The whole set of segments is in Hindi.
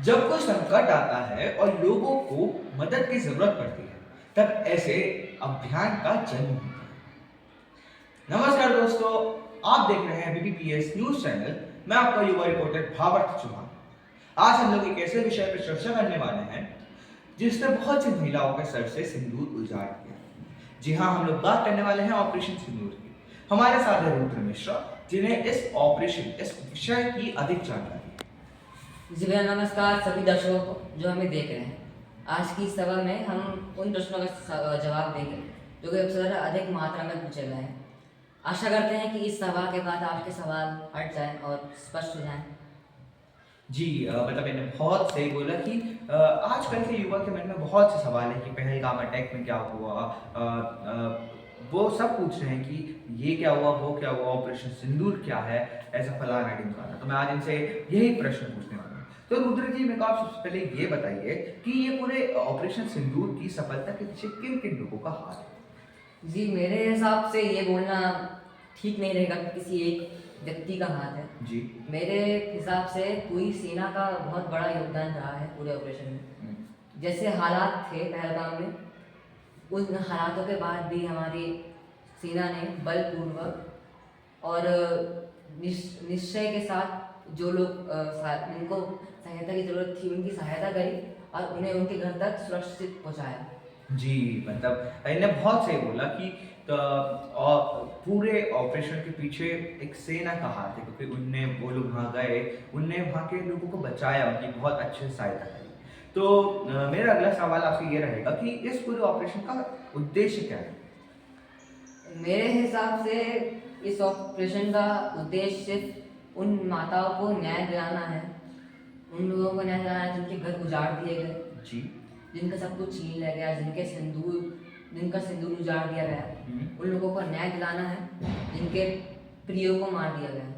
जब कोई संकट आता है और लोगों को मदद की जरूरत पड़ती है, तब ऐसे अभियान का जन्म होता है। नमस्कार दोस्तों, आप देख रहे हैं बीबीपीएस न्यूज चैनल। मैं आपका युवा रिपोर्टर भावर्थ चौहान। आज हम लोग एक ऐसे विषय पर चर्चा करने वाले हैं जिसने बहुत सी महिलाओं के सर से सिंदूर उजाड़ दिया। जी हाँ, हम लोग बात करने वाले हैं ऑपरेशन सिंदूर की। हमारे साथ है रुद्र मिश्रा, जिन्हें इस विषय की अधिक जानकारी है। जी भैया नमस्कार सभी दर्शकों को जो हमें देख रहे हैं। आज की सभा में हम उन प्रश्नों का जवाब देंगे जो कि सबसे ज़्यादा अधिक मात्रा में पूछे गए हैं। आशा करते हैं कि इस सभा के बाद आपके सवाल हट जाएं और स्पष्ट हो जाएं। जी, मतलब मैंने बहुत सही बोला कि आजकल के युवा के मन में बहुत से सवाल हैं कि पहलगाम अटैक में क्या हुआ। वो सब पूछ रहे हैं कि ये क्या हुआ, वो क्या हुआ, ऑपरेशन सिंदूर क्या है, ऐसा फलाना ढिमकाना। तो मैं आज इनसे यही प्रश्न पूछने वाला हूँ। तो रुद्र जी, मेरे को आप सबसे पहले ये बताइए कि ये पूरे ऑपरेशन सिंदूर की सफलता के पीछे किन किन लोगों का हाथ है? जी मेरे हिसाब से ये बोलना ठीक नहीं रहेगा कि किसी एक व्यक्ति का हाथ है। जी। मेरे हिसाब से पूरी सेना का बहुत बड़ा योगदान रहा है पूरे ऑपरेशन में। जैसे हालात थे पहलगाम में, उन हालातों के बाद भी हमारी सेना ने बलपूर्वक और निश्चय के साथ जो लोग जिनको सहायता की ज़रूरत थी उनकी सहायता करी और उन्हें उनके घर तक सुरक्षित पहुंचाया। जी, मतलब इन्हें बहुत सही बोला कि पूरे ऑपरेशन के पीछे एक सेना का हाथ है, क्योंकि उनने वो लोग वहाँ गए, उनने वहाँ के लोगों को बचाया, उनकी बहुत अच्छे से सहायता करी। तो मेरा अगला सवाल आपसे ये रहेगा कि इस पूरे ऑपरेशन का उद्देश्य क्या है? मेरे हिसाब से इस ऑपरेशन का उद्देश्य सिर्फ उन माताओं को न्याय दिलाना है, उन लोगों को न्याय दिलाना है जिनके घर उजाड़ दिए गए, जी। जिनका सब कुछ छीन लिया गया, जिनका सिंदूर उजाड़ दिया गया। उन लोगों को न्याय दिलाना है जिनके प्रियो को मार दिया गया।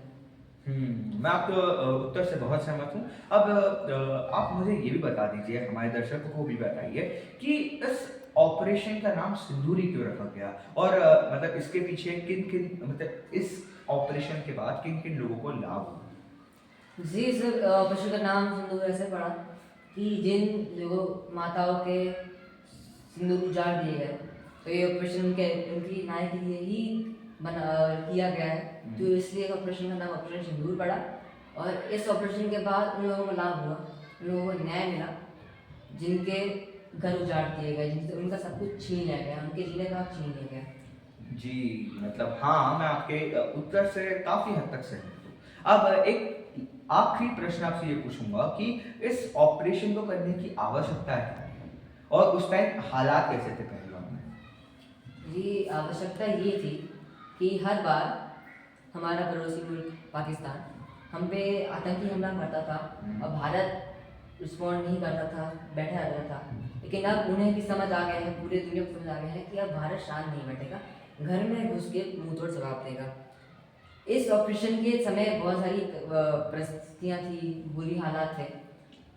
मैं आपके उत्तर से बहुत सहमत हूँ। अब आप मुझे ये भी बता दीजिए, हमारे दर्शकों को भी बताइए कि इस ऑपरेशन का नाम सिंदूरी क्यों रखा गया? और मतलब इसके पीछे किन-किन, मतलब इस ऑपरेशन के बाद किन-किन लोगों को लाभ हुआ? जी सर, ऑपरेशन का नाम सिंदूर ऐसे पड़ा कि जिन लोगों माताओं के सिंदूर उजाड़ दिए गए, तो ये ऑपरेशन उनकी न्याय के लिए ही किया गया है। तो इसलिए ऑपरेशन का नाम ऑपरेशन सिंदूर पड़ा। और इस ऑपरेशन के बाद उन लोगों को लाभ हुआ, उन लोगों को न्याय मिला जिनके घर उजाड़ दिए गए, जिनसे उनका सब कुछ छीन लिया गया, उनके जीने का हक छीन लिया गया। जी, मतलब हाँ, मैं आपके उत्तर से काफ़ी हद तक सहमत हूँ। अब एक आखिरी प्रश्न आपसे ये पूछूँगा कि इस ऑपरेशन को करने की आवश्यकता क्या है? और उस टाइम हालात कैसे थे पहलगाम में? जी आवश्यकता ये थी कि हर बार हमारा पड़ोसी मुल्क पाकिस्तान हम पे आतंकी हमला करता था और भारत रिस्पॉन्ड नहीं करता था, बैठा रहता था। लेकिन अब उन्हें भी समझ आ गया है, पूरे दुनिया को समझ आ गया है कि अब भारत शांत नहीं बैठेगा, घर में घुस के मुंह तोड़ जवाब देगा। इस ऑपरेशन के समय बहुत सारी परिस्थितियाँ थी, बुरी हालात थे।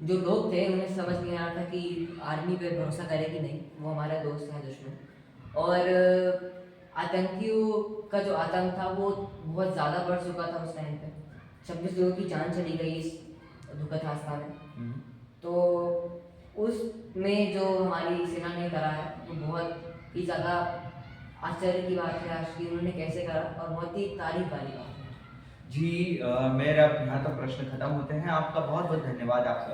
जो लोग थे उन्हें समझ नहीं आ रहा था कि आर्मी पे भरोसा करे कि नहीं, वो हमारा दोस्त है दुश्मन। और आतंकियों का जो आतंक था वो बहुत ज़्यादा बढ़ चुका था उस टाइम पे। 26 लोगों की जान चली गई इस दुखद हादसा में। तो उसमें जो हमारी सेना ने करा है वो बहुत ही ज़्यादा आश्चर्य की बात है आज की, उन्होंने कैसे करा और बहुत ही तारीफ वाली बात है। जी, मेरा यहाँ तक प्रश्न खत्म होते हैं। आपका बहुत-बहुत धन्यवाद। आप